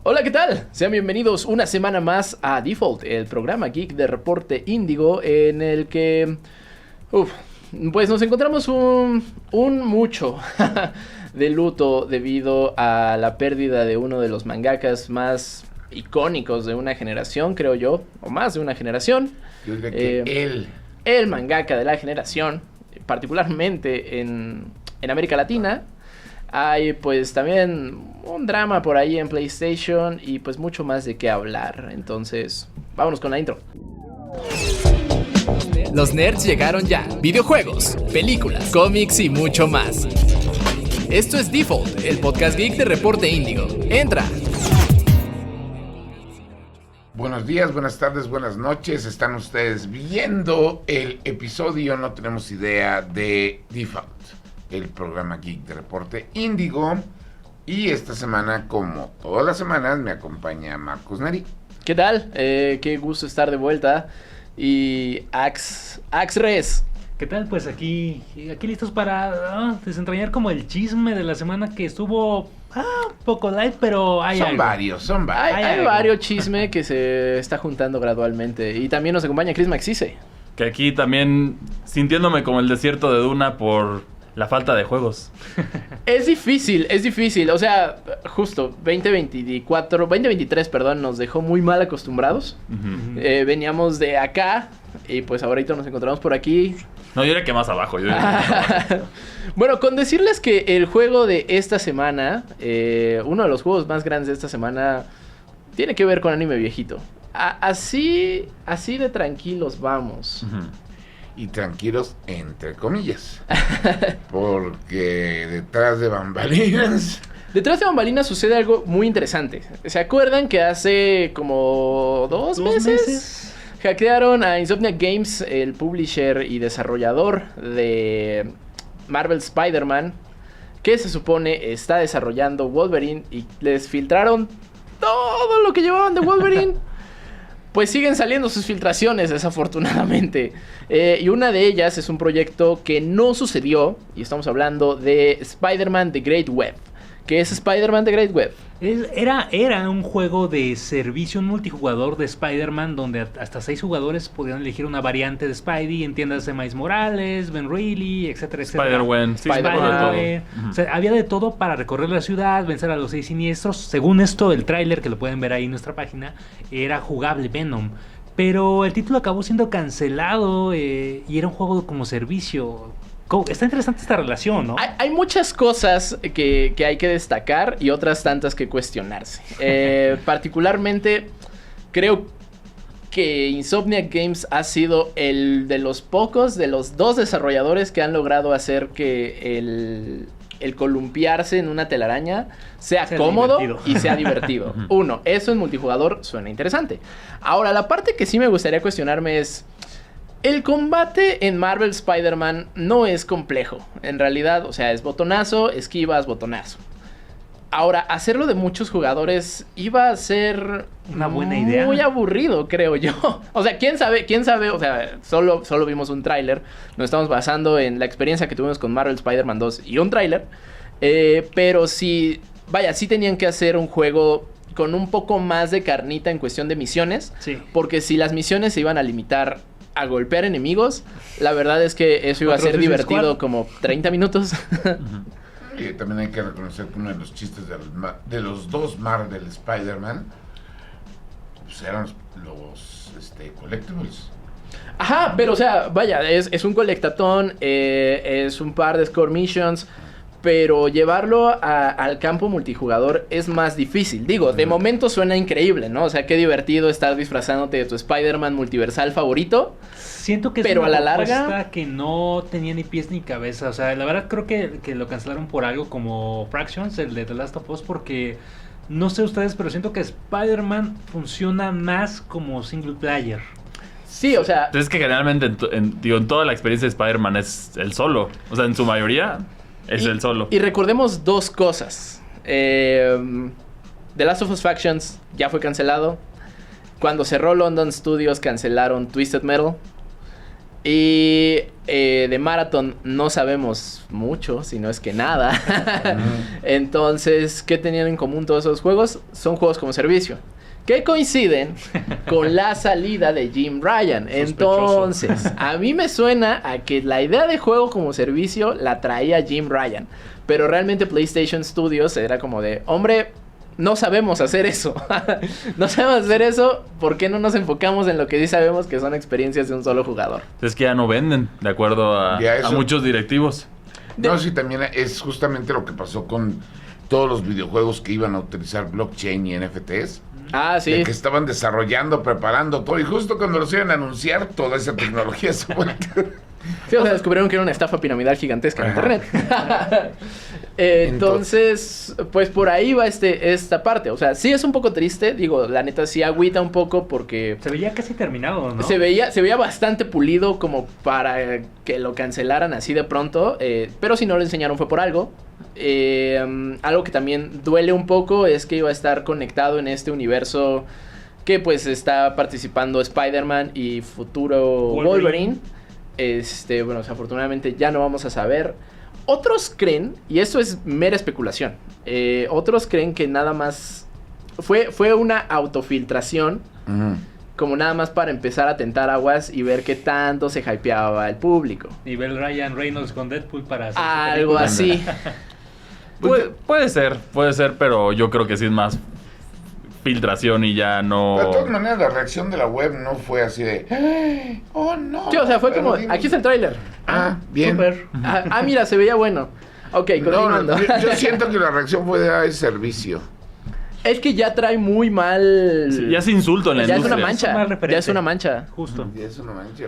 Hola, ¿qué tal? Sean bienvenidos una semana más a Default, el programa geek de Reporte Índigo, en el que pues nos encontramos un mucho de luto debido a la pérdida de uno de los mangakas más icónicos de una generación, creo yo, o más de una generación. Yo diría que el mangaka de la generación, particularmente en América Latina. Hay pues también un drama por ahí en PlayStation y pues mucho más de qué hablar. Entonces, vámonos con la intro. Los nerds llegaron ya. Videojuegos, películas, cómics y mucho más. Esto es Default, el podcast geek de Reporte Índigo. ¡Entra! Buenos días, buenas tardes, buenas noches. Están ustedes viendo el episodio, no tenemos idea, de Default, el programa geek de Reporte Índigo. Y esta semana, como todas las semanas, me acompaña Marcos Neri. ¿Qué tal? Qué gusto estar de vuelta. Y Axres. ¿Qué tal? Pues aquí listos para desentrañar como el chisme de la semana que estuvo un poco light, pero hay Son algo. varios. Hay varios chismes que se está juntando gradualmente. Y también nos acompaña Chris Maxice. Que aquí también sintiéndome como el desierto de Duna por la falta de juegos. Es difícil. O sea, justo 2023, nos dejó muy mal acostumbrados. Uh-huh. Veníamos de acá y pues ahorita nos encontramos por aquí. No, yo diría que más abajo. Bueno, con decirles que el juego de esta semana, uno de los juegos más grandes de esta semana, tiene que ver con anime viejito. Así de tranquilos vamos. Uh-huh. Y tranquilos, entre comillas. Porque detrás de bambalinas... Detrás de bambalinas sucede algo muy interesante. ¿Se acuerdan que hace como dos meses hackearon a Insomniac Games, el publisher y desarrollador de Marvel Spider-Man, que se supone está desarrollando Wolverine, y les filtraron todo lo que llevaban de Wolverine? Pues siguen saliendo sus filtraciones, desafortunadamente. Y una de ellas es un proyecto que no sucedió, y estamos hablando de Spider-Man The Great Web. ¿Qué es Spider-Man The Great Web? Era un juego de servicio multijugador de Spider-Man donde hasta 6 jugadores podían elegir una variante de Spidey, entiéndase Miles Morales, Ben Reilly, etcétera, etcétera. Spider-Man, sí, Spider-Man. Uh-huh. O sea, había de todo para recorrer la ciudad, vencer a los 6 siniestros. Según esto, el tráiler, que lo pueden ver ahí en nuestra página, era jugable Venom. Pero el título acabó siendo cancelado y era un juego como servicio. Está interesante esta relación, ¿no? Hay muchas cosas que hay que destacar y otras tantas que cuestionarse. Particularmente, creo que Insomniac Games ha sido el de los pocos, de los 2 desarrolladores que han logrado hacer que el columpiarse en una telaraña sea cómodo divertido. Y sea divertido. Uno, eso en multijugador suena interesante. Ahora, la parte que sí me gustaría cuestionarme es... El combate en Marvel Spider-Man no es complejo. En realidad, o sea, es botonazo, esquivas, botonazo. Ahora, hacerlo de muchos jugadores iba a ser una buena idea. Muy aburrido, creo yo. O sea, quién sabe, o sea, solo vimos un tráiler. Nos estamos basando en la experiencia que tuvimos con Marvel Spider-Man 2 y un tráiler. Pero sí tenían que hacer un juego con un poco más de carnita en cuestión de misiones. Sí. Porque si las misiones se iban a limitar a golpear enemigos, la verdad es que eso iba a ser divertido como 30 minutos. Y también hay que reconocer que uno de los chistes de los 2 Marvel Spider-Man pues eran los collectibles. Ajá, pero o sea, es un colectatón, es un par de score missions, pero llevarlo al campo multijugador es más difícil. Digo, de momento suena increíble, ¿no? O sea, qué divertido estar disfrazándote de tu Spider-Man multiversal favorito. Siento que pero es una a la propuesta larga que no tenía ni pies ni cabeza. O sea, la verdad creo que lo cancelaron por algo como Fractions, el de The Last of Us, porque no sé ustedes, pero siento que Spider-Man funciona más como single player. Sí, o sea... Es que generalmente en toda la experiencia de Spider-Man es el solo. O sea, en su mayoría es el solo. Y recordemos 2 cosas. The Last of Us Factions ya fue cancelado. Cuando cerró London Studios cancelaron Twisted Metal. Y De Marathon no sabemos mucho, si no es que nada. Entonces, ¿qué tenían en común todos esos juegos? Son juegos como servicio, que coinciden con la salida de Jim Ryan. Entonces, a mí me suena a que la idea de juego como servicio la traía Jim Ryan. Pero realmente PlayStation Studios era como de, hombre, no sabemos hacer eso. No sabemos hacer eso, ¿por qué no nos enfocamos en lo que sí sabemos que son experiencias de un solo jugador? Es que ya no venden, de acuerdo a muchos directivos. No, sí, también es justamente lo que pasó con todos los videojuegos que iban a utilizar blockchain y NFTs. Ah, sí. De que estaban desarrollando, preparando todo. Y justo cuando los iban a anunciar, toda esa tecnología se fue. Sí, o sea, descubrieron que era una estafa piramidal gigantesca en internet. Entonces, pues por ahí va esta parte. O sea, sí es un poco triste. Digo, la neta sí agüita un poco porque... Se veía casi terminado, ¿no? Se veía bastante pulido como para que lo cancelaran así de pronto. Pero si no lo enseñaron fue por algo. Algo que también duele un poco es que iba a estar conectado en este universo que pues está participando Spider-Man y futuro Wolverine. Bueno, desafortunadamente ya no vamos a saber. Otros creen, y esto es mera especulación, otros creen que nada más fue una autofiltración, como nada más para empezar a tentar aguas y ver qué tanto se hypeaba el público. Nivel Ryan Reynolds con Deadpool para hacer algo así. Puede ser, pero yo creo que sí es más filtración y ya no... De todas maneras, la reacción de la web no fue así de... ¡Oh, no! Sí, o sea, fue como... Aquí está el tráiler. Bien. Super. Mira, se veía bueno. Ok, continuando. Yo siento que la reacción fue de servicio. Es que ya trae muy mal... Sí, ya es insulto en la industria. Ya es una mancha. Ya es una mancha. Justo. Ya es una mancha.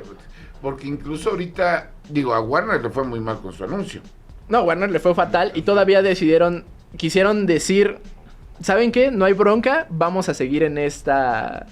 Porque incluso ahorita... Digo, a Warner le fue muy mal con su anuncio. No, Warner le fue fatal y todavía quisieron decir... ¿Saben qué? No hay bronca, vamos a seguir en esta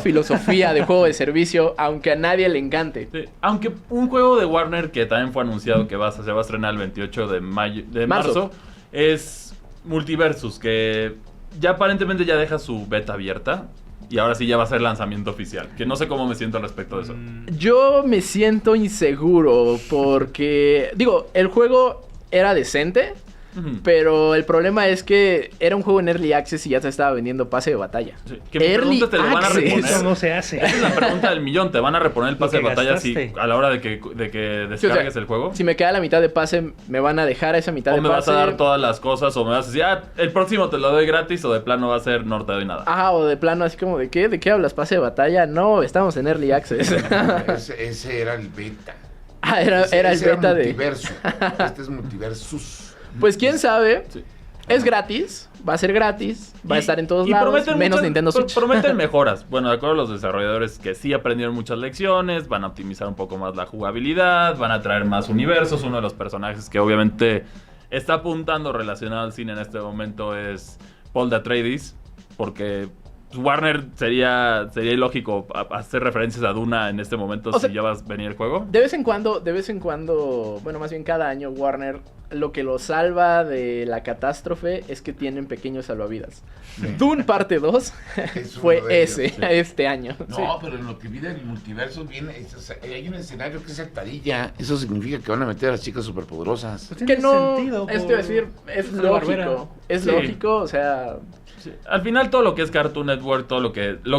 filosofía de juego de servicio, aunque a nadie le encante. Sí, aunque un juego de Warner que también fue anunciado que se va a estrenar el 28 de marzo es Multiversus, que ya aparentemente ya deja su beta abierta y ahora sí ya va a ser lanzamiento oficial, que no sé cómo me siento al respecto de eso. Yo me siento inseguro porque, digo, el juego era decente. Pero el problema es que era un juego en Early Access y ya se estaba vendiendo pase de batalla. Sí, que mi pregunta te lo van a reponer. Eso no se hace. Esa es la pregunta del millón. ¿Te van a reponer el pase de batalla a la hora de que descargues el juego? Si me queda la mitad de pase, ¿me van a dejar esa mitad de pase? ¿O me vas a dar todas las cosas? ¿O me vas a decir, el próximo te lo doy gratis? ¿O de plano va a ser no te doy nada? O de plano así como, ¿de qué? ¿De qué hablas? ¿Pase de batalla? No, estamos en Early Access. Ese era el beta. Era el beta de... Multiverso. Este es Multiversus. Pues quién sabe. Sí. Es gratis, va a ser gratis, va a estar en todos lados, menos Nintendo Switch. Prometen mejoras. Bueno, de acuerdo a los desarrolladores que sí aprendieron muchas lecciones, van a optimizar un poco más la jugabilidad, van a traer más universos. Uno de los personajes que obviamente está apuntando relacionado al cine en este momento es Paul Atreides, porque Warner sería ilógico hacer referencias a Duna en este momento si ya va a venir el juego. De vez en cuando, bueno, más bien cada año Warner lo que lo salva de la catástrofe es que tienen pequeños salvavidas. Sí. Dune parte 2 fue este año. No, sí. Pero en lo que viene el multiverso hay un escenario que es saltadilla. Eso significa que van a meter a las chicas superpoderosas. Pues que no, es decir, es lógico. Es lógico, o sea... Sí. Al final todo lo que es Cartoon Network, todo lo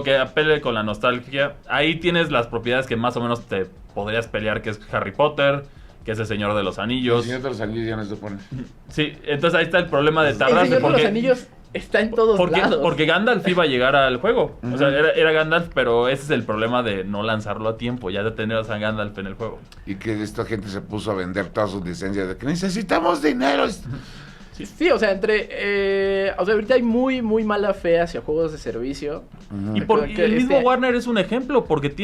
que apele con la nostalgia, ahí tienes las propiedades que más o menos te podrías pelear, que es Harry Potter, que es el Señor de los Anillos. El Señor de los Anillos ya no se pone. Sí, entonces ahí está el problema de tardarse. El Señor de los Anillos está en todos lados. Porque Gandalf iba a llegar al juego. O sea, era Gandalf, pero ese es el problema de no lanzarlo a tiempo, ya de tener a Gandalf en el juego. Y que esta gente se puso a vender todas sus licencias de que necesitamos dinero. Sí, o sea, ahorita hay muy, muy mala fe hacia juegos de servicio. Y el mismo Warner es un ejemplo, porque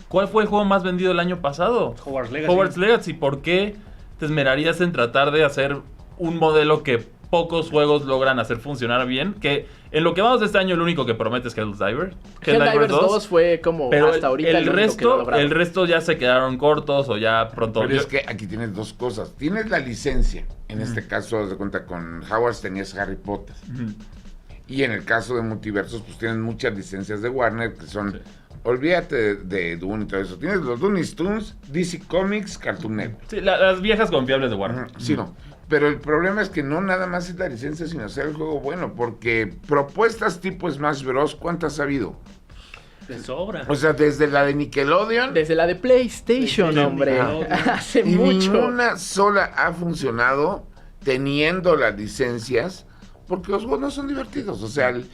¿cuál fue el juego más vendido el año pasado? Hogwarts Legacy. ¿Por qué te esmerarías en tratar de hacer un modelo que pocos juegos logran hacer funcionar bien? Que en lo que vamos de este año, el único que promete es Helldivers 2 fue como pero hasta ahorita el resto ya se quedaron cortos o ya pronto. Pero es que aquí tienes dos cosas. Tienes la licencia. En este caso, haz de cuenta, con Hogwarts tenías Harry Potter. Y en el caso de Multiversos, pues tienen muchas licencias de Warner que son olvídate de Dune y todo eso. Tienes los Looney Tunes, DC Comics, Cartoon Network. Sí, las viejas confiables de Warner. Sí, no. Pero el problema es que no nada más es la licencia, sino hacer el juego bueno, porque propuestas tipo Smash Bros, ¿cuántas ha habido? De sobra. O sea, desde la de Nickelodeon, Desde la de PlayStation, hombre. Hace y mucho. ninguna sola ha funcionado teniendo las licencias, porque los juegos no son divertidos. O sea, el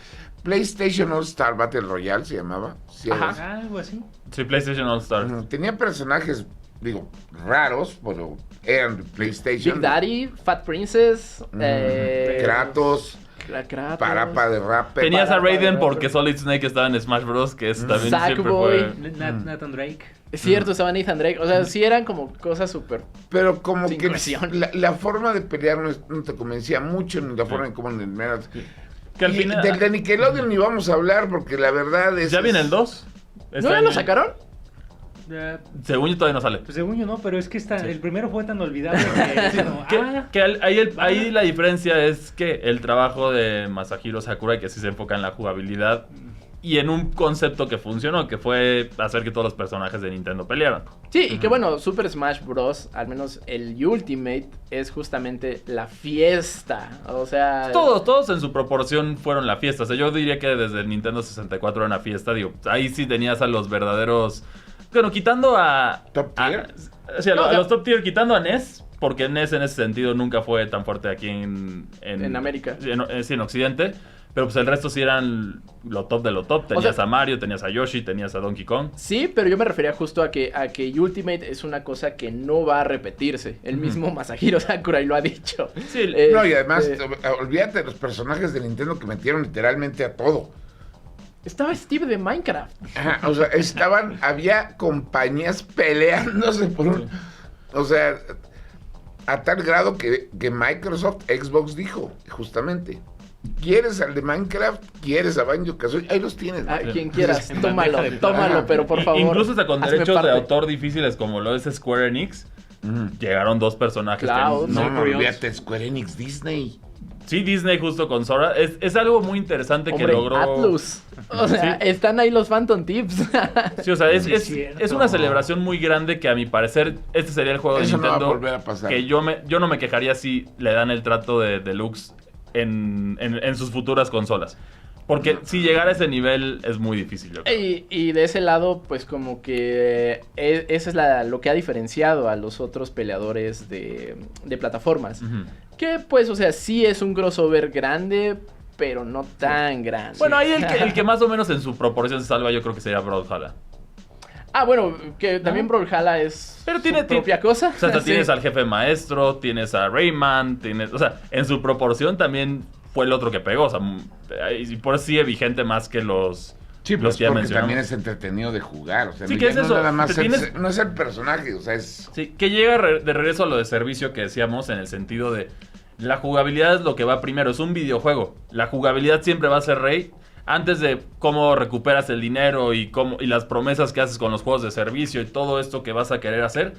PlayStation All Star Battle Royale se llamaba. Sí, Ajá. Algo así. Sí, PlayStation All Star. tenía personajes, digo, raros, pero eran de PlayStation. Big Daddy, Fat Princess, Kratos, Kratos, Parapa de Rapper. Tenías a para- Raiden para- porque Solid Snake estaba en Smash Bros. Que eso también siempre Sackboy. fue... Nathan Drake. Es cierto, estaba Nathan Drake. O sea, sí eran como cosas súper. Pero como Sin que cohesión. la forma de pelear no te convencía mucho, ni la forma en cómo... Que al Y final... del de Nickelodeon ni vamos a hablar, porque la verdad es... ¿Ya viene el 2? ¿No ya lo sacaron? Según yo todavía no sale. Pues según yo no, pero es que el primero fue tan olvidable que... no, Ahí la diferencia es que el trabajo de Masahiro Sakurai, que sí se enfoca en la jugabilidad y en un concepto que funcionó, que fue hacer que todos los personajes de Nintendo pelearan. Sí, y que bueno, Super Smash Bros., al menos el Ultimate, es justamente la fiesta. O sea. Todos en su proporción fueron la fiesta. O sea, yo diría que desde el Nintendo 64 era una fiesta. Digo, ahí sí tenías a los verdaderos... Bueno, quitando a... ¿Top tier? Sí, a los top tier, quitando a NES, porque NES en ese sentido nunca fue tan fuerte aquí en América. Sí, en Occidente. Pero pues el resto sí eran lo top de lo top. Tenías a Mario, tenías a Yoshi, tenías a Donkey Kong. Sí, pero yo me refería justo a que Ultimate es una cosa que no va a repetirse. El mismo Masahiro Sakurai lo ha dicho. Sí, No, y además, olvídate de los personajes de Nintendo que metieron literalmente a todo. Estaba Steve de Minecraft. Ajá, o sea, había compañías peleándose por un... O sea, a tal grado que Microsoft, Xbox dijo, justamente, ¿quieres al de Minecraft? ¿Quieres a Banjo-Kazooie? Ahí los tienes. ¿no? Ah, quien quieras, En tómalo, bandeja de tómalo, plata. pero por favor. Incluso hasta con hazme derechos de parte. autor difíciles como lo es Square Enix, llegaron dos personajes. Cloud. que No, no, olvídate, Square Enix, Disney. Sí, Disney justo con Sora. Es algo muy interesante Hombre, que logró... Atlus. O sea, están ahí los Phantom Tips. Sí, o sea, Sí, es cierto. es una celebración muy grande que a mi parecer este sería el juego de Eso no va a Nintendo volver a pasar. que yo no me quejaría si le dan el trato de deluxe en sus futuras consolas. Porque si llegara a ese nivel es muy difícil, yo creo. Y de ese lado, pues como que eso es lo que ha diferenciado a los otros peleadores de plataformas. Ujú. Que pues, o sea, sí es un crossover grande, pero no tan grande. Bueno, ahí el que más o menos en su proporción se salva yo creo que sería Brawlhalla. Ah, bueno, que también Brawlhalla es Pero tiene su propia cosa. O sea, hasta Sí. tienes al jefe maestro, tienes a Rayman, o sea, en su proporción también fue el otro que pegó, o sea, y por eso sigue vigente más que los Sí, los pues que ya porque mencionamos. también es entretenido de jugar. O sea, Sí, no, ¿qué ya es no eso? nada más Te tienes- no es el personaje, o sea, es... Sí, que llega de regreso a lo de servicio que decíamos en el sentido de la jugabilidad es lo que va primero, es un videojuego. La jugabilidad siempre va a ser rey antes de cómo recuperas el dinero y las promesas que haces con los juegos de servicio y todo esto que vas a querer hacer.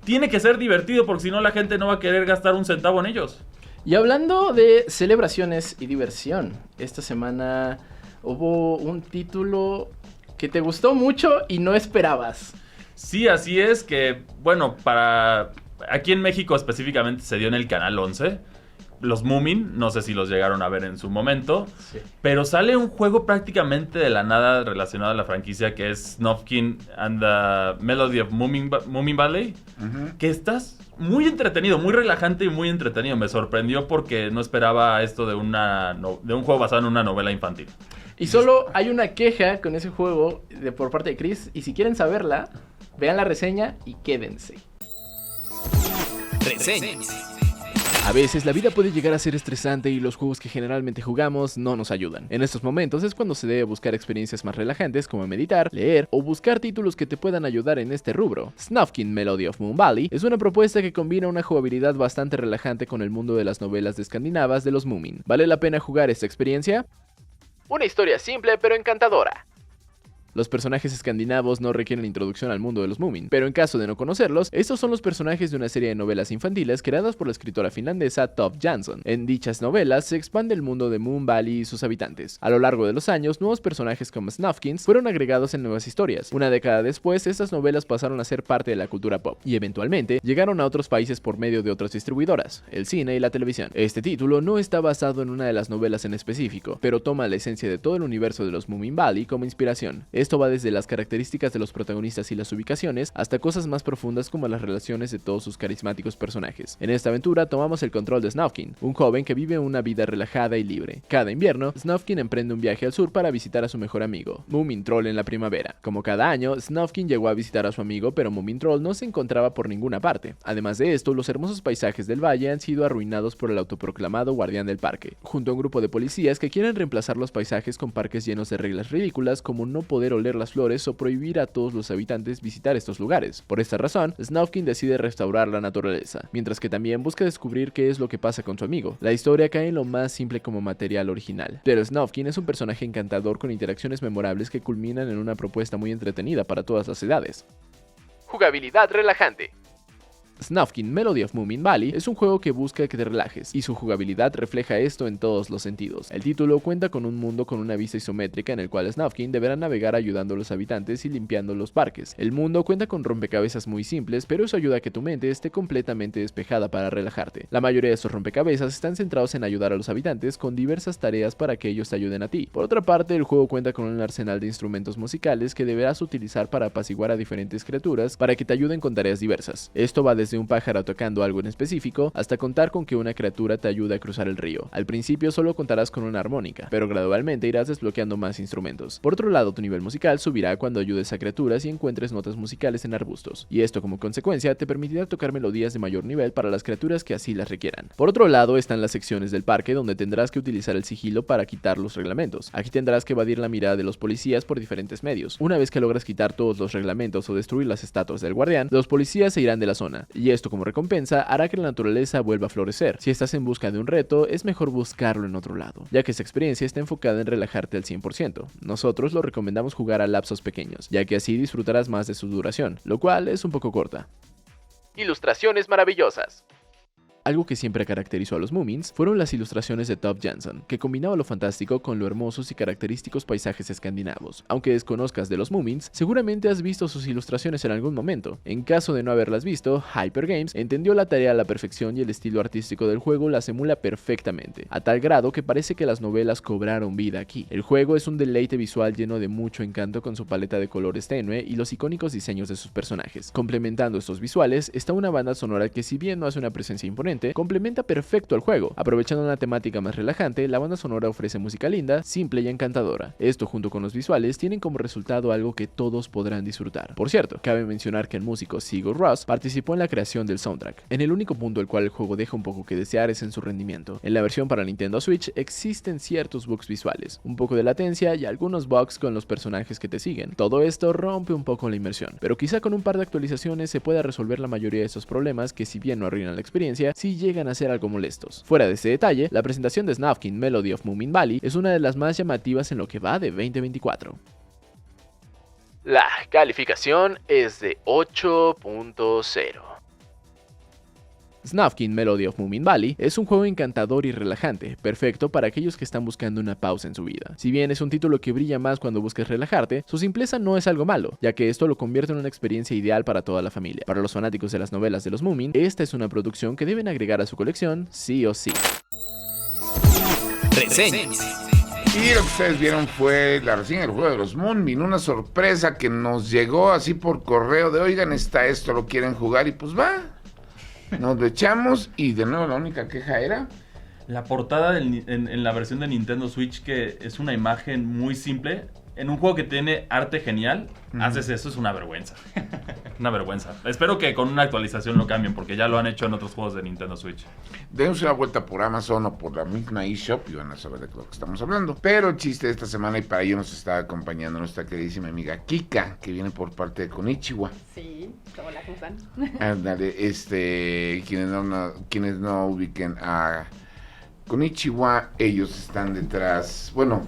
Tiene que ser divertido porque si no la gente no va a querer gastar un centavo en ellos. Y hablando de celebraciones y diversión, esta semana hubo un título que te gustó mucho y no esperabas. Sí, así es que, bueno, aquí en México específicamente se dio en el Canal 11. Los Moomin, no sé si los llegaron a ver en su momento. Sí. Pero sale un juego prácticamente de la nada relacionado a la franquicia que es Snufkin and the Melody of Moomin Valley. Que estás muy entretenido, muy relajante y muy entretenido. Me sorprendió porque no esperaba esto de un juego basado en una novela infantil. Y solo hay una queja con ese juego por parte de Chris. Y si quieren saberla, vean la reseña y quédense. Reseñas. A veces la vida puede llegar a ser estresante y los juegos que generalmente jugamos no nos ayudan. En estos momentos es cuando se debe buscar experiencias más relajantes como meditar, leer o buscar títulos que te puedan ayudar en este rubro. Snufkin Melody of Moon Valley es una propuesta que combina una jugabilidad bastante relajante con el mundo de las novelas de escandinavas de los Moomin. ¿Vale la pena jugar esta experiencia? Una historia simple pero encantadora. Los personajes escandinavos no requieren introducción al mundo de los Moomin, pero en caso de no conocerlos, estos son los personajes de una serie de novelas infantiles creadas por la escritora finlandesa Tove Jansson. En dichas novelas se expande el mundo de Moon Valley y sus habitantes. A lo largo de los años, nuevos personajes como Snufkins fueron agregados en nuevas historias. Una década después, estas novelas pasaron a ser parte de la cultura pop, y eventualmente llegaron a otros países por medio de otras distribuidoras, el cine y la televisión. Este título no está basado en una de las novelas en específico, pero toma la esencia de todo el universo de los Moomin Valley como inspiración. Esto va desde las características de los protagonistas y las ubicaciones, hasta cosas más profundas como las relaciones de todos sus carismáticos personajes. En esta aventura tomamos el control de Snufkin, un joven que vive una vida relajada y libre. Cada invierno, Snufkin emprende un viaje al sur para visitar a su mejor amigo, Moomin Troll, en la primavera. Como cada año, Snufkin llegó a visitar a su amigo, pero Moomin Troll no se encontraba por ninguna parte. Además de esto, los hermosos paisajes del valle han sido arruinados por el autoproclamado guardián del parque, junto a un grupo de policías que quieren reemplazar los paisajes con parques llenos de reglas ridículas como no poder oler las flores o prohibir a todos los habitantes visitar estos lugares. Por esta razón, Snufkin decide restaurar la naturaleza, mientras que también busca descubrir qué es lo que pasa con su amigo. La historia cae en lo más simple como material original, pero Snufkin es un personaje encantador con interacciones memorables que culminan en una propuesta muy entretenida para todas las edades. Jugabilidad relajante. Snufkin Melody of Moomin Valley es un juego que busca que te relajes, y su jugabilidad refleja esto en todos los sentidos. El título cuenta con un mundo con una vista isométrica en el cual Snufkin deberá navegar ayudando a los habitantes y limpiando los parques. El mundo cuenta con rompecabezas muy simples, pero eso ayuda a que tu mente esté completamente despejada para relajarte. La mayoría de estos rompecabezas están centrados en ayudar a los habitantes con diversas tareas para que ellos te ayuden a ti. Por otra parte, el juego cuenta con un arsenal de instrumentos musicales que deberás utilizar para apaciguar a diferentes criaturas para que te ayuden con tareas diversas. Esto va desde un pájaro tocando algo en específico, hasta contar con que una criatura te ayude a cruzar el río. Al principio solo contarás con una armónica, pero gradualmente irás desbloqueando más instrumentos. Por otro lado, tu nivel musical subirá cuando ayudes a criaturas y encuentres notas musicales en arbustos, y esto como consecuencia te permitirá tocar melodías de mayor nivel para las criaturas que así las requieran. Por otro lado están las secciones del parque donde tendrás que utilizar el sigilo para quitar los reglamentos. Aquí tendrás que evadir la mirada de los policías por diferentes medios. Una vez que logras quitar todos los reglamentos o destruir las estatuas del guardián, los policías se irán de la zona, y esto como recompensa hará que la naturaleza vuelva a florecer. Si estás en busca de un reto, es mejor buscarlo en otro lado, ya que esta experiencia está enfocada en relajarte al 100%. Nosotros lo recomendamos jugar a lapsos pequeños, ya que así disfrutarás más de su duración, lo cual es un poco corta. Ilustraciones maravillosas. Algo que siempre caracterizó a los Moomins fueron las ilustraciones de Tove Jansson, que combinaba lo fantástico con lo hermosos y característicos paisajes escandinavos. Aunque desconozcas de los Moomins, seguramente has visto sus ilustraciones en algún momento. En caso de no haberlas visto, Hyper Games entendió la tarea a la perfección y el estilo artístico del juego las emula perfectamente, a tal grado que parece que las novelas cobraron vida aquí. El juego es un deleite visual lleno de mucho encanto con su paleta de colores tenue y los icónicos diseños de sus personajes. Complementando estos visuales está una banda sonora que, si bien no hace una presencia imponente, complementa perfecto al juego. Aprovechando una temática más relajante, la banda sonora ofrece música linda, simple y encantadora. Esto junto con los visuales tienen como resultado algo que todos podrán disfrutar. Por cierto, cabe mencionar que el músico Sigur Rós participó en la creación del soundtrack. En el único punto el cual el juego deja un poco que desear es en su rendimiento. En la versión para Nintendo Switch existen ciertos bugs visuales, un poco de latencia y algunos bugs con los personajes que te siguen. Todo esto rompe un poco la inmersión, pero quizá con un par de actualizaciones se pueda resolver la mayoría de estos problemas que, si bien no arruinan la experiencia, sí llegan a ser algo molestos. Fuera de este detalle, la presentación de Snufkin Melody of Moomin Valley es una de las más llamativas en lo que va de 2024. La calificación es de 8.0. Snufkin Melody of Moomin Valley es un juego encantador y relajante, perfecto para aquellos que están buscando una pausa en su vida. Si bien es un título que brilla más cuando busques relajarte, su simpleza no es algo malo, ya que esto lo convierte en una experiencia ideal para toda la familia. Para los fanáticos de las novelas de los Moomin, esta es una producción que deben agregar a su colección sí o sí. Reseñas. Y lo que ustedes vieron fue la reseña del juego de los Moonbeam, una sorpresa que nos llegó así por correo de, oigan, está esto, lo quieren jugar, y pues va, nos lo echamos. Y de nuevo la única queja era la portada en la versión de Nintendo Switch, que es una imagen muy simple. En un juego que tiene arte genial, haces eso, es una vergüenza. Una vergüenza. Espero que con una actualización lo cambien, porque ya lo han hecho en otros juegos de Nintendo Switch. Dense una vuelta por Amazon o por la misma eShop y van a saber de lo que estamos hablando. Pero el chiste de esta semana, y para ello nos está acompañando nuestra queridísima amiga Kika, que viene por parte de Konichiwa. Sí, hola, ¿cómo están? Ándale, quienes no ubiquen a Konichiwa, ellos están detrás, bueno,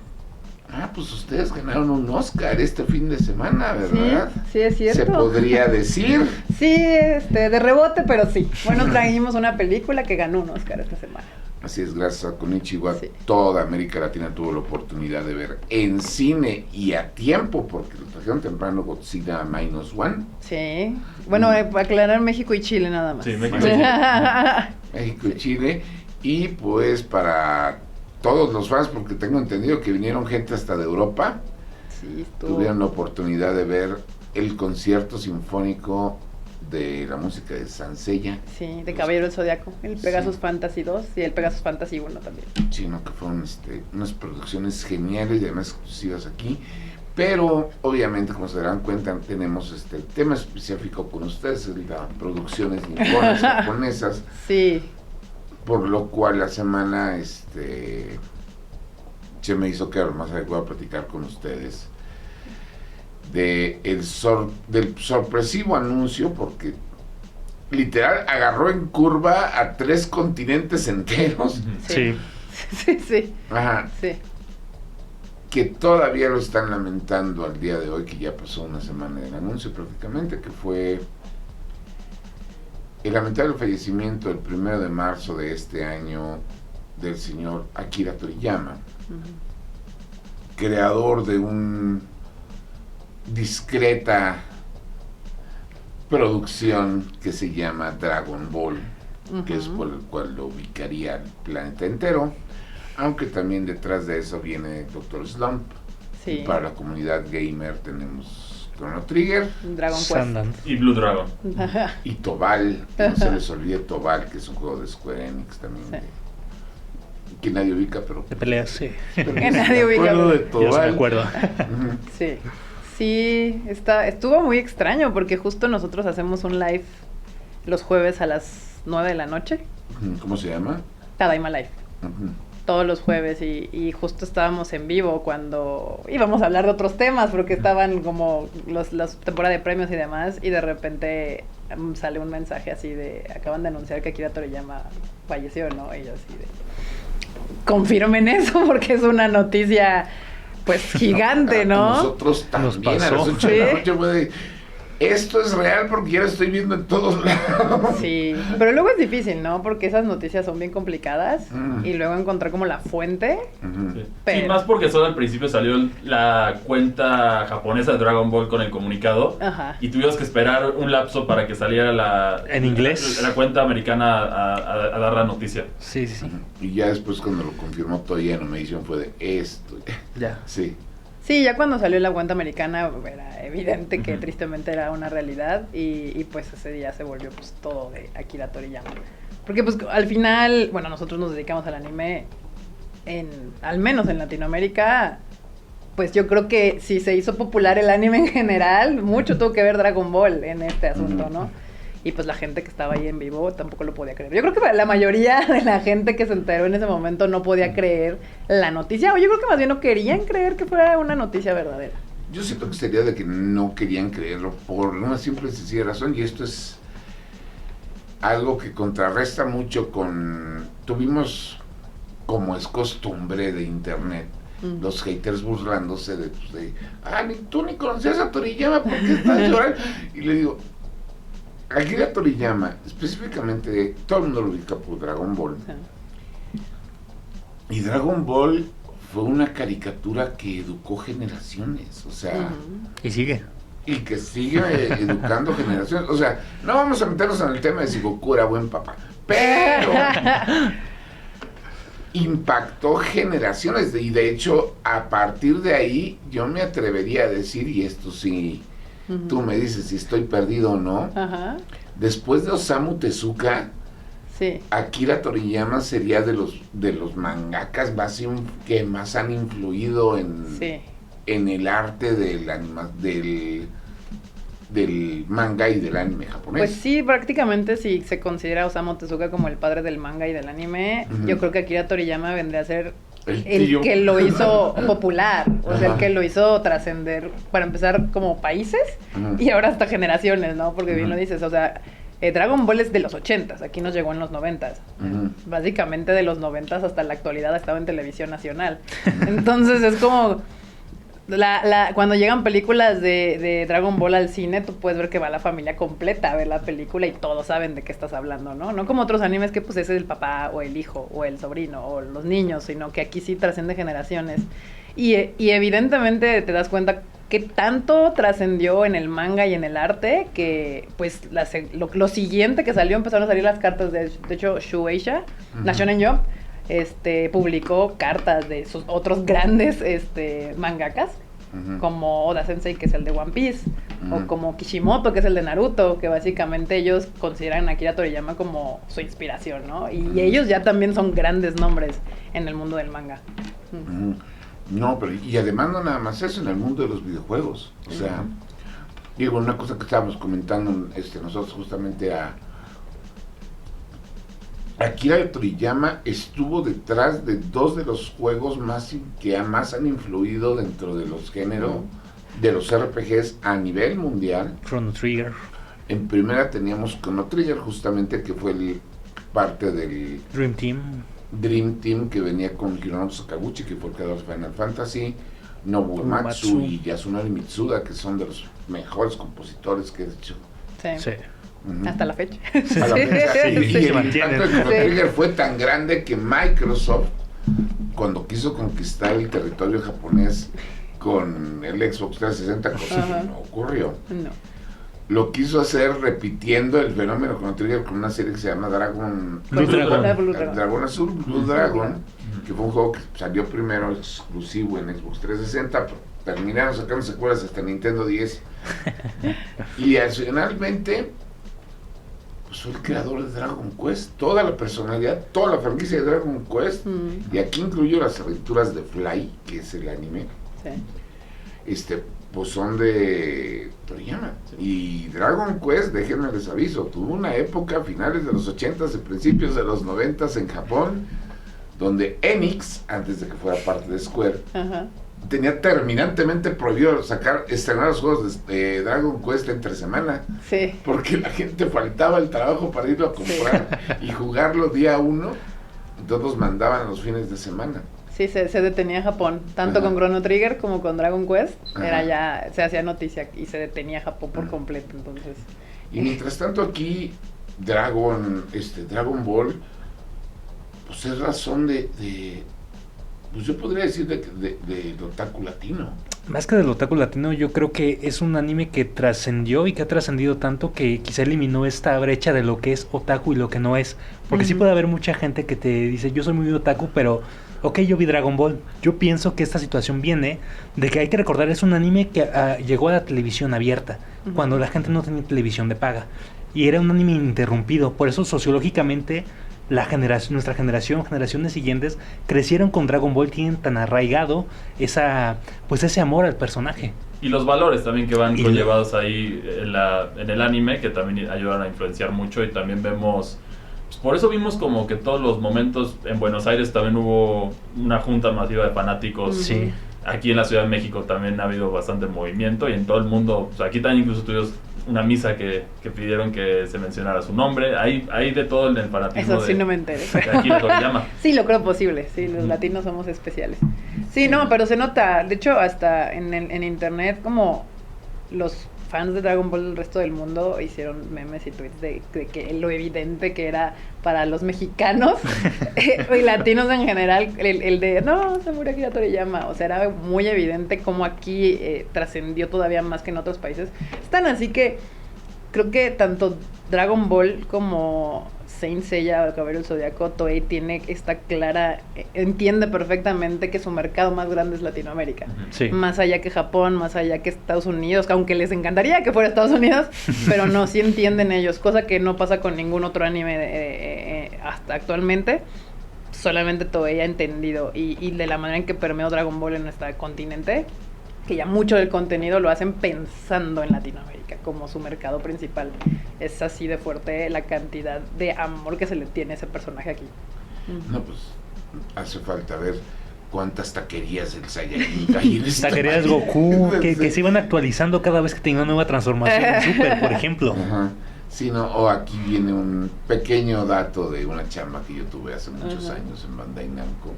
pues ustedes ganaron un Oscar este fin de semana, ¿verdad? Sí, es cierto. Se podría decir. Sí, de rebote, pero sí. Bueno, trajimos una película que ganó un Oscar esta semana. Así es, gracias a Konichiwa, Sí. toda América Latina tuvo la oportunidad de ver en cine y a tiempo, porque lo trajeron temprano Godzilla Minus One, Sí. Bueno, para aclarar México y Chile nada más. Sí, México y Chile. México y Chile, y pues para todos los fans, porque tengo entendido que vinieron gente hasta de Europa, Sí, estuvo. tuvieron la oportunidad de ver el concierto sinfónico de la música de Sansella, Sí, de Caballero del Zodiaco. El Pegasus Fantasy 2 y el Pegasus Fantasy 1 también. sino que fueron unas producciones geniales y además exclusivas aquí. Pero obviamente, como se darán cuenta, tenemos el tema específico con ustedes, es las producciones niponas japonesas, Sí. por lo cual la semana se me hizo que a lo más adecuado platicar con ustedes del sorpresivo anuncio, porque literal agarró en curva a 3 continentes enteros, Sí. Sí. ajá, Sí. que todavía lo están lamentando al día de hoy, que ya pasó una semana del anuncio prácticamente, que fue el lamentable fallecimiento el 1 de marzo de este año del señor Akira Toriyama, creador de un discreta producción que se llama Dragon Ball, que es por el cual lo ubicaría el planeta entero, aunque también detrás de eso viene Dr. Slump. Sí. Y para la comunidad gamer tenemos Chrono Trigger Dragon Quest. Sundance. Y Blue Dragon. y Tobal, que no se les olvide Tobal, que es un juego de Square Enix también, Sí. que nadie ubica, pero De peleas, sí. pero Que nadie me ubica. acuerdo de Yo sí Tobal. me acuerdo. Ujú. Sí. Sí, estuvo muy extraño porque justo nosotros hacemos un live los jueves a las 9 de la noche. ¿Cómo se llama? Tadaima Live. Ujú. Todos los jueves y justo estábamos en vivo cuando íbamos a hablar de otros temas porque estaban como las temporadas de premios y demás y de repente sale un mensaje así de acaban de anunciar que Akira Toriyama falleció, ¿no? Y yo así de confirmen eso porque es una noticia pues gigante, A ¿no? nosotros Nos también a las pasó. 8 de la Sí. noche fue de, esto es real porque ya lo estoy viendo en todos lados. Sí, pero luego es difícil, ¿no? Porque esas noticias son bien complicadas y luego encontrar como la fuente. Ujú. Sí. Pero- Y más porque solo al principio salió la cuenta japonesa de Dragon Ball con el comunicado. Ajá. Y tuvimos que esperar un lapso para que saliera ¿En inglés? la cuenta americana a dar la noticia. Sí, sí, sí. Ujú. Y ya después cuando lo confirmó Toei Animation fue de esto. Ya. Sí. Sí, ya cuando salió la cuenta americana era evidente que Ujú. tristemente era una realidad y pues ese día se volvió pues todo de Akira Toriyama. Porque pues al final, bueno, nosotros nos dedicamos al anime al menos en Latinoamérica, pues yo creo que si se hizo popular el anime en general, mucho tuvo que ver Dragon Ball en este asunto, ¿no? Y pues la gente que estaba ahí en vivo tampoco lo podía creer. Yo creo que la mayoría de la gente que se enteró en ese momento no podía creer la noticia. O yo creo que más bien no querían creer que fuera una noticia verdadera. Yo siento que sería de que no querían creerlo por una simple y sencilla razón, y esto es algo que contrarresta mucho con... Tuvimos, como es costumbre de internet, los haters burlándose de ni tú ni conocías a Toriyama, ¿por qué estás llorando? Y le digo, Akira Toriyama, específicamente, todo el mundo lo ubica por Dragon Ball. Ajá. Y Dragon Ball fue una caricatura que educó generaciones, o sea, Y sigue. y que sigue educando generaciones. O sea, no vamos a meternos en el tema de si Goku era buen papá, pero impactó generaciones. Y de hecho, a partir de ahí, yo me atrevería a decir, y esto sí, tú me dices si estoy perdido o no, Ajá. después de Osamu Tezuka, Sí. Akira Toriyama sería de los mangakas que más han influido Sí. en el arte del manga y del anime japonés. Pues sí, prácticamente si se considera a Osamu Tezuka como el padre del manga y del anime, Ujú. yo creo que Akira Toriyama vendría a ser El el tío. que lo hizo popular, o sea, el Ajá. que lo hizo trascender, para empezar, como países Ujú. y ahora hasta generaciones, ¿no? Porque bien Ujú. lo dices, o sea, Dragon Ball es de los 80s, aquí nos llegó en los 90s. Ujú. Básicamente de los 90s hasta la actualidad estaba en televisión nacional. Entonces es como, Cuando llegan películas de Dragon Ball al cine, tú puedes ver que va la familia completa a ver la película y todos saben de qué estás hablando, ¿no? No como otros animes que pues ese es el papá o el hijo o el sobrino o los niños, sino que aquí sí trasciende generaciones. Y evidentemente te das cuenta que tanto trascendió en el manga y en el arte que pues lo siguiente que salió empezaron a salir las cartas de hecho Shueisha, la Shonen Jump, publicó cartas de sus otros grandes mangakas, como Oda Sensei, que es el de One Piece, o como Kishimoto, que es el de Naruto, que básicamente ellos consideran a Akira Toriyama como su inspiración, ¿no? Y ellos ya también son grandes nombres en el mundo del manga. No, pero y además no nada más eso, en el mundo de los videojuegos. O sea, digo, una cosa que estábamos comentando nosotros justamente Akira Toriyama estuvo detrás de dos de los juegos que más han influido dentro de los géneros de los RPGs a nivel mundial. Chrono Trigger. En primera teníamos Chrono Trigger, justamente, que fue parte del Dream Team que venía con Hironobu Sakaguchi, que fue el creador de Final Fantasy, Nobuo Uematsu y Yasunori Mitsuda, que son de los mejores compositores que he hecho. Sí. Hasta la fecha. A la fecha, sí. Y el impacto de Chrono Trigger fue tan grande que Microsoft, cuando quiso conquistar el territorio japonés con el Xbox 360, cosa que no ocurrió. No. Lo quiso hacer repitiendo el fenómeno Chrono Trigger con una serie que se llama Blue Dragon. Dragón Azul, Blue Dragon, que fue un juego que salió primero exclusivo en Xbox 360, pero terminaron sacando secuelas hasta Nintendo 10. Y adicionalmente, pues fue el creador de Dragon Quest, toda la personalidad, toda la franquicia de Dragon Quest, y aquí incluyo las aventuras de Fly, que es el anime. Sí. Pues son de Toriyama. Y Dragon Quest, déjenme les aviso, tuvo una época a finales de los 80s, principios de los 90s en Japón, donde Enix, antes de que fuera parte de Square, tenía terminantemente prohibido estrenar los juegos de Dragon Quest entre semana. Sí. Porque la gente faltaba el trabajo para irlo a comprar y jugarlo día 1, todos mandaban los fines de semana. Sí, se detenía en Japón, tanto con Chrono Trigger como con Dragon Quest, se hacía noticia y se detenía Japón por completo, entonces. Y mientras tanto aquí, Dragon Ball, pues es razón pues yo podría decir del otaku latino. Más que del otaku latino, yo creo que es un anime que trascendió y que ha trascendido tanto que quizá eliminó esta brecha de lo que es otaku y lo que no es. Porque sí puede haber mucha gente que te dice, yo soy muy otaku, pero ok, yo vi Dragon Ball. Yo pienso que esta situación viene de que hay que recordar, es un anime que llegó a la televisión abierta, cuando la gente no tenía televisión de paga. Y era un anime ininterrumpido. Por eso sociológicamente nuestra generación, generaciones siguientes, crecieron con Dragon Ball, tienen tan arraigado ese amor al personaje. Y los valores también que van conllevados ahí en el anime, que también ayudan a influenciar mucho. Y también vemos, pues por eso vimos como que todos los momentos, en Buenos Aires también hubo una junta masiva de fanáticos. Sí. Aquí en la Ciudad de México también ha habido bastante movimiento, y en todo el mundo, pues aquí también incluso tuvimos una misa que pidieron que se mencionara su nombre. Hay de todo en el fanatismo. Eso sí no me enteré. De Akira Toriyama. Sí, lo creo posible. Sí, los latinos somos especiales. Sí, no, pero se nota. De hecho, hasta en internet, como los fans de Dragon Ball del resto del mundo hicieron memes y tweets de que lo evidente que era para los mexicanos y latinos en general el de no, se murió Akira Toriyama. O sea, era muy evidente como aquí trascendió todavía más que en otros países. Están así que creo que tanto Dragon Ball como Saint Seiya o el Caballero del Zodiaco, Toei tiene esta clara, entiende perfectamente que su mercado más grande es Latinoamérica. Sí. Más allá que Japón, más allá que Estados Unidos, aunque les encantaría que fuera Estados Unidos, pero no, sí entienden ellos, cosa que no pasa con ningún otro anime hasta actualmente. Solamente Toei ha entendido y de la manera en que permeó Dragon Ball en nuestro continente, que ya mucho del contenido lo hacen pensando en Latinoamérica como su mercado principal. Es así de fuerte la cantidad de amor que se le tiene a ese personaje aquí. No, pues hace falta ver cuántas taquerías del Saiyajin hay en este taquerías país. Goku, que se iban actualizando cada vez que tenía una nueva transformación en Super, por ejemplo. Ajá. Sí, no, o aquí viene un pequeño dato de una chamba que yo tuve hace muchos años en Bandai Namco.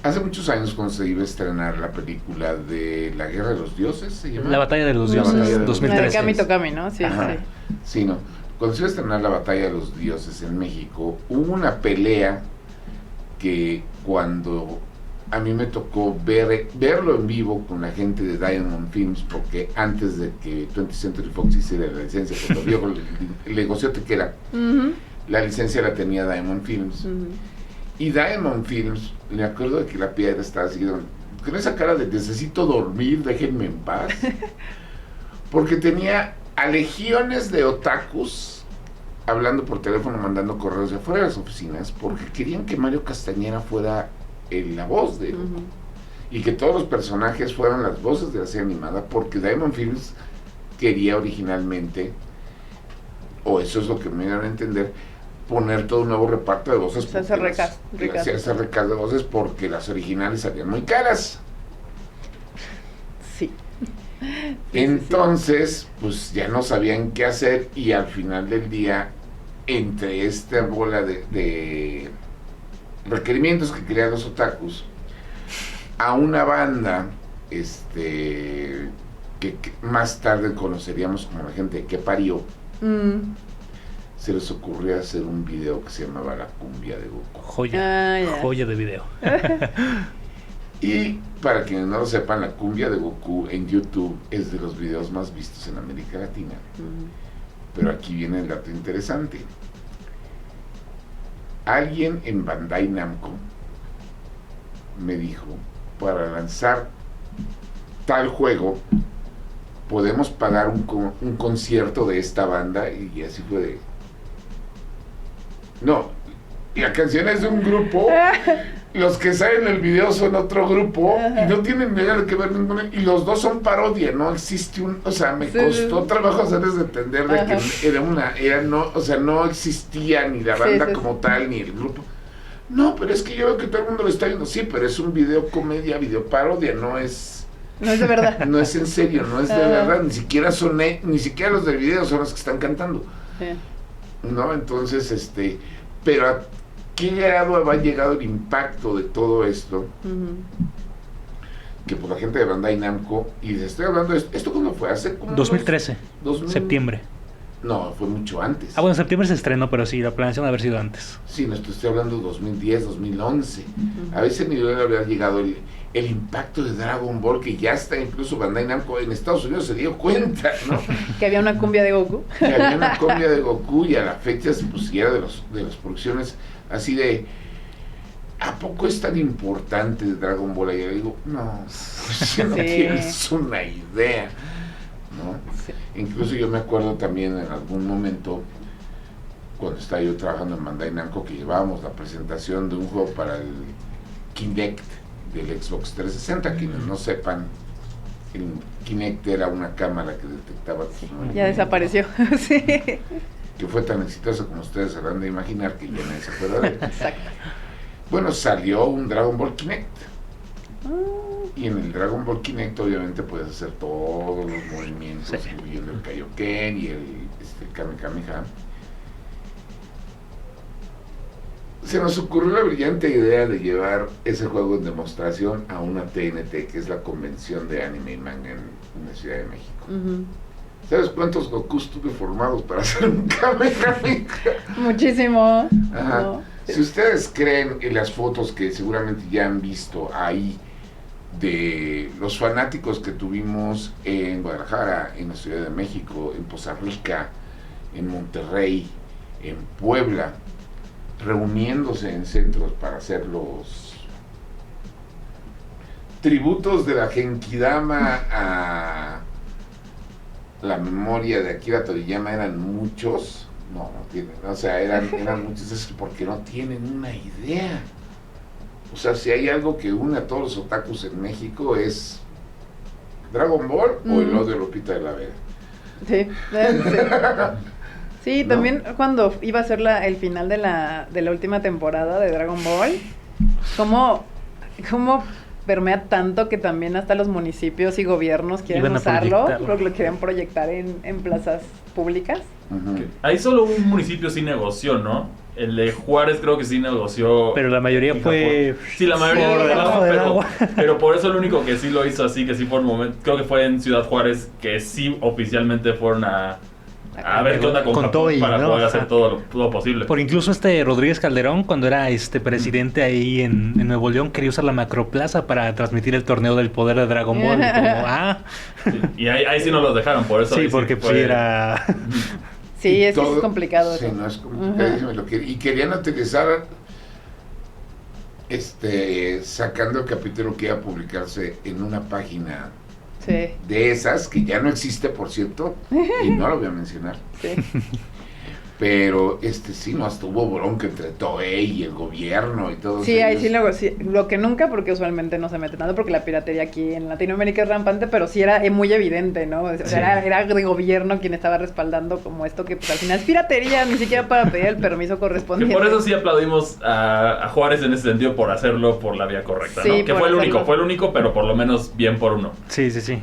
Hace muchos años cuando se iba a estrenar la película de La Guerra de los Dioses, ¿se llama? La Batalla de los La Dioses, Batalla de los 2013. Kami Tokami, ¿no? Sí, Ajá. sí. Sí, no. Cuando se iba a estrenar La Batalla de los Dioses en México, hubo una pelea que cuando a mí me tocó verlo en vivo con la gente de Diamond Films, porque antes de que 20th Century Fox hiciera la licencia, por lo viejo el negociote que era, la licencia la tenía Diamond Films. Y Diamond Films, me acuerdo de que la piedra estaba así, con esa cara de necesito dormir, déjenme en paz. Porque tenía a legiones de otakus hablando por teléfono, mandando correos de afuera de las oficinas, porque querían que Mario Castañera fuera la voz de Goku. Y que todos los personajes fueran las voces de la serie animada, porque Diamond Films quería originalmente, o eso es lo que me dieron a entender, poner todo un nuevo reparto de voces. Se hace recast de voces porque las originales salían muy caras. Sí. Entonces, pues ya no sabían qué hacer y al final del día, entre esta bola de requerimientos que querían los otakus, a una banda que más tarde conoceríamos como la gente que parió, se les ocurrió hacer un video que se llamaba La Cumbia de Goku. Joya de video. Y para quienes no lo sepan, La Cumbia de Goku en YouTube es de los videos más vistos en América Latina. Pero aquí viene el dato interesante. Alguien en Bandai Namco me dijo, para lanzar tal juego podemos pagar un concierto de esta banda, y así fue de... No, la canción es de un grupo, los que salen en el video son otro grupo, y no tienen nada que ver ninguno, y los dos son parodia, no existe o sea, me costó trabajo hacerles entender de que no existía ni la banda como tal, ni el grupo. No, pero es que yo veo que todo el mundo lo está viendo, sí, pero es un video comedia, video parodia, no es de verdad. No es en serio, no es de verdad, ni siquiera los del video son los que están cantando. ¿No? Entonces, pero ¿a qué grado ha llegado el impacto de todo esto? Que por la gente de Bandai Namco, y les estoy hablando de ¿esto cuándo fue? ¿Hace como 2013, septiembre. No, fue mucho antes. Bueno, en septiembre se estrenó, pero sí, la planeación haber sido antes. Sí, no, estoy hablando de 2010, 2011. A ese nivel habría llegado el impacto de Dragon Ball, que ya está incluso Bandai Namco en Estados Unidos se dio cuenta, ¿no? Que había una cumbia de Goku. Que había una cumbia de Goku, y a la fecha pues ya de las producciones así de... ¿A poco es tan importante Dragon Ball? Y yo digo, no, no tienes una idea, ¿no? Sí. Incluso yo me acuerdo también en algún momento, cuando estaba yo trabajando en Bandai Namco, que llevábamos la presentación de un juego para el Kinect del Xbox 360. Quienes no sepan, el Kinect era una cámara que detectaba tus movimientos. Ya desapareció, sí. Que fue tan exitosa como ustedes se van de imaginar, que ya nadie se acuerda de él. Exacto. Bueno, salió un Dragon Ball Kinect. Y en el Dragon Ball Kinect obviamente puedes hacer todos los movimientos, incluyendo el Kaioken y el Kamehameha. Se nos ocurrió la brillante idea de llevar ese juego en demostración a una TNT, que es la convención de anime y manga en la Ciudad de México. ¿Sabes cuántos Gokus tuve formados para hacer un Kamehameha? Muchísimo. Ajá. No. Si ustedes creen en las fotos que seguramente ya han visto ahí de los fanáticos que tuvimos en Guadalajara, en la Ciudad de México, en Poza Rica, en Monterrey, en Puebla, reuniéndose en centros para hacer los tributos de la Genkidama a la memoria de Akira Toriyama, eran muchos. No tienen, o sea, eran muchos, es porque no tienen una idea. O sea, si hay algo que une a todos los otakus en México es Dragon Ball o el odio de Lupita de la Vega. Sí, sí, ¿no? También cuando iba a ser el final de la última temporada de Dragon Ball, ¿cómo permea tanto que también hasta los municipios y gobiernos quieren Iban a usarlo, proyectarlo. porque lo querían proyectar en plazas públicas. Ujú. Ahí solo un municipio sí negoció, ¿no? El de Juárez creo que sí negoció. Pero la mayoría fue... Sí, la mayoría por lo debajo hizo, del pero, agua. pero por eso el único que sí lo hizo así, que sí por un momento, creo que fue en Ciudad Juárez, que sí oficialmente fueron a ver qué onda con Japón Toei, para ¿no? poder Ajá. hacer todo lo posible. Por incluso Rodríguez Calderón, cuando era presidente ahí en Nuevo León, quería usar la Macroplaza para transmitir el torneo del poder de Dragon Ball. Y como, Sí, y ahí sí nos los dejaron, por eso. sí, ahí porque fue- sí era... Sí, Y es que es todo- complicado Sí, eso. no es complicadísimo. Y querían utilizar sacando el capítulo que iba a publicarse en una página Sí, de esas, que ya no existe, por cierto, y no lo voy a mencionar. sí. Pero sí, no, hasta hubo bronca entre Toei y el gobierno y todo Sí, ahí ellos. sí, luego, sí, lo que nunca, porque usualmente no se mete nada, porque la piratería aquí en Latinoamérica es rampante, pero sí era muy evidente, ¿no? O sea, Sí. era de gobierno quien estaba respaldando como esto, que pues al final es piratería, ni siquiera para pedir el permiso Que correspondiente. por eso sí aplaudimos a Juárez en ese sentido por hacerlo por la vía correcta, Sí, ¿no? Que por fue el hacerlo. único, pero por lo menos bien por uno. Sí, sí, sí.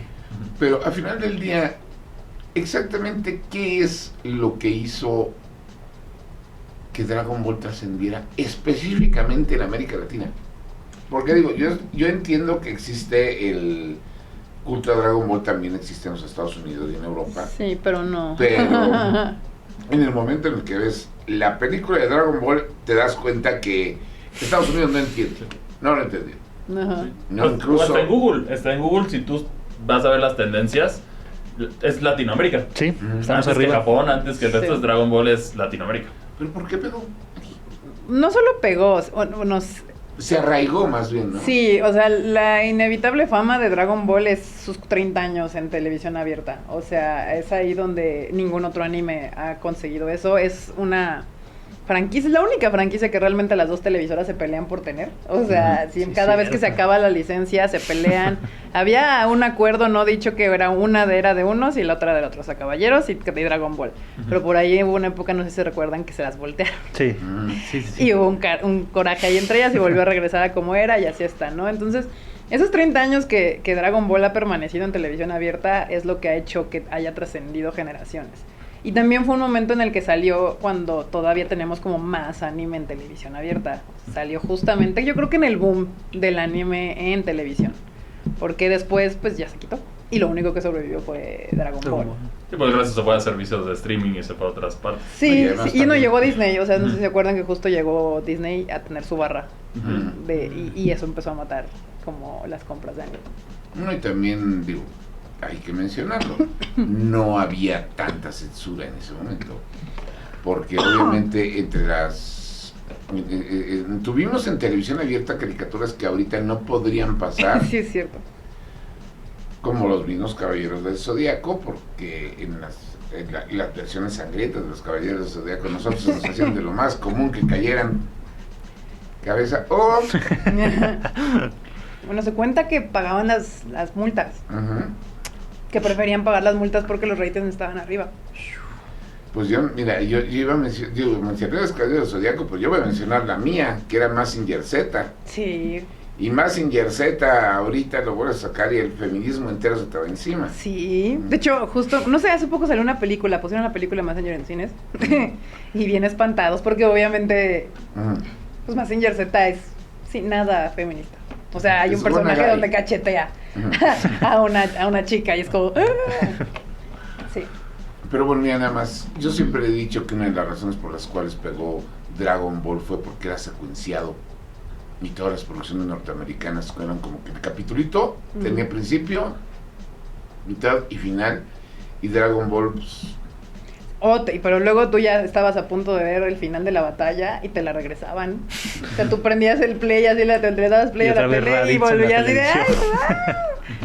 Pero al final del día, exactamente qué es lo que hizo que Dragon Ball trascendiera específicamente en América Latina. Porque digo, yo entiendo que existe el culto a Dragon Ball, también existe en los Estados Unidos y en Europa. Sí, pero no. Pero en el momento en el que ves la película de Dragon Ball, te das cuenta que Estados Unidos no entiende. No lo entendió. Ajá. No, Pues, incluso... está en Google, si tú vas a ver las tendencias, es Latinoamérica. Sí, estamos Antes que arriba. Japón, antes que el resto Sí. es Dragon Ball, es Latinoamérica. ¿Pero por qué pegó? No solo pegó, nos Se arraigó más bien, ¿no? sí, o sea, la inevitable fama de Dragon Ball es sus 30 años en televisión abierta. O sea, es ahí donde ningún otro anime ha conseguido eso. Es una franquicia, es la única franquicia que realmente las dos televisoras se pelean por tener. O sea, Ujú, sí, sí, cada vez que se cierto. acaba la licencia se pelean. Había un acuerdo no dicho que era era de unos y la otra de otros, o sea, Caballeros y Dragon Ball. Pero por ahí hubo una época, no sé si se recuerdan, que se las voltearon. Sí, Mm. sí, sí. Y hubo un coraje ahí entre ellas y volvió a regresar a como era y así está, ¿no? Entonces, esos 30 años que Dragon Ball ha permanecido en televisión abierta es lo que ha hecho que haya trascendido generaciones. Y también fue un momento en el que salió cuando todavía tenemos como más anime en televisión abierta. Salió justamente, yo creo que en el boom del anime en televisión. Porque después, pues ya se quitó. Y lo único que sobrevivió fue Dragon Ball. Sí, pues gracias se fue a servicios de streaming y se fue a otras partes. Sí, Oye, además sí, y no también- llegó Disney, o sea, no sé si se acuerdan que justo llegó Disney a tener su barra Ujú. y eso empezó a matar como las compras de anime. No, y también, digo, hay que mencionarlo, no había tanta censura en ese momento, porque obviamente entre las... tuvimos en televisión abierta caricaturas que ahorita no podrían pasar, Sí, es cierto. como los mismos Caballeros del Zodíaco, porque en las versiones sangrientas de los Caballeros del Zodíaco nosotros nos hacían de lo más común que cayeran cabeza o... Bueno, se cuenta que pagaban las multas, Ujú. que preferían pagar las multas porque los ratings estaban arriba. Pues yo, mira, yo iba a mencioné los Caballeros del Zodíaco, pues yo voy a mencionar la mía, que era Mazinger Z. Sí, Y Mazinger Z ahorita lo voy a sacar y el feminismo entero se te va encima. sí. De hecho, justo, no sé, hace poco salió una película, pusieron una película de Mazinger en cines y bien espantados porque obviamente, Ujú. pues Mazinger Z es sin nada feminista. O sea, hay Es un personaje buena donde gay. cachetea Ujú. a una chica y es como... Sí. Pero bueno, mira, nada más, yo siempre he dicho que una de las razones por las cuales pegó Dragon Ball fue porque era secuenciado. Y todas las producciones norteamericanas eran como que el capitulito tenía principio, mitad y final. Y Dragon Ball, pues, Pero luego tú ya estabas a punto de ver el final de la batalla y te la regresaban. O sea, tú prendías el play así, le dabas play Y a la otra vez tele y Raditz en la volvías así de ¡ay! televisión.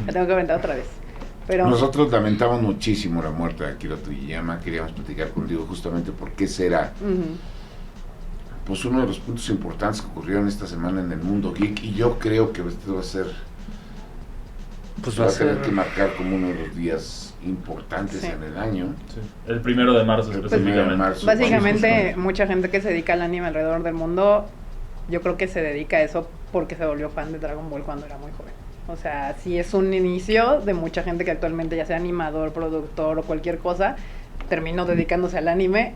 La tengo que aventar otra vez. Pero nosotros lamentamos muchísimo la muerte de Akira Toriyama. Queríamos platicar contigo justamente porque ese era ujú. pues uno de los puntos importantes que ocurrieron esta semana en el mundo geek. Y yo creo que esto va a ser, Pues va va a a tener ser... que marcar como uno de los días importantes Sí. en el año. El 1 de marzo El específicamente. 1 de marzo. Básicamente, Justamente. mucha gente que se dedica al anime alrededor del mundo, yo creo que se dedica a eso porque se volvió fan de Dragon Ball cuando era muy joven. O sea, sí es un inicio de mucha gente que actualmente, ya sea animador, productor o cualquier cosa, terminó dedicándose al anime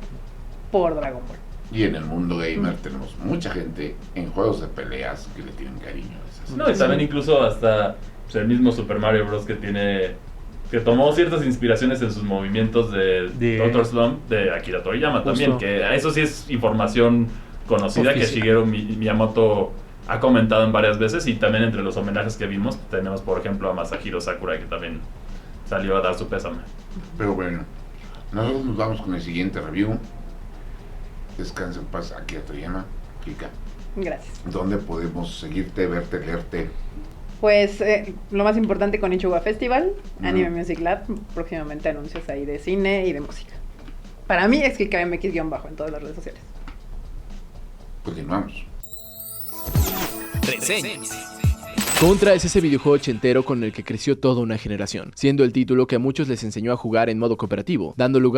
por Dragon Ball. Y en el mundo gamer tenemos mucha gente en juegos de peleas que le tienen cariño a esas. No, y también incluso hasta pues, el mismo Super Mario Bros. Que tomó ciertas inspiraciones en sus movimientos de Dr. Slump de Akira Toriyama también, que eso sí es información conocida que Shigeru Miyamoto ha comentado en varias veces, y también entre los homenajes que vimos tenemos por ejemplo a Masahiro Sakurai, que también salió a dar su pésame. Pero bueno, nosotros nos vamos con el siguiente review. Descansa en paz, Akira Toriyama. Kika, Gracias. ¿dónde podemos seguirte, verte, leerte? Pues lo más importante con Ichigo Festival, Anime Music Lab, próximamente anuncios ahí de cine y de música. Para mí es KikaMX-bajo en todas las redes sociales. Continuamos. Reseñas. Contra es ese videojuego ochentero con el que creció toda una generación, siendo el título que a muchos les enseñó a jugar en modo cooperativo, dando lugar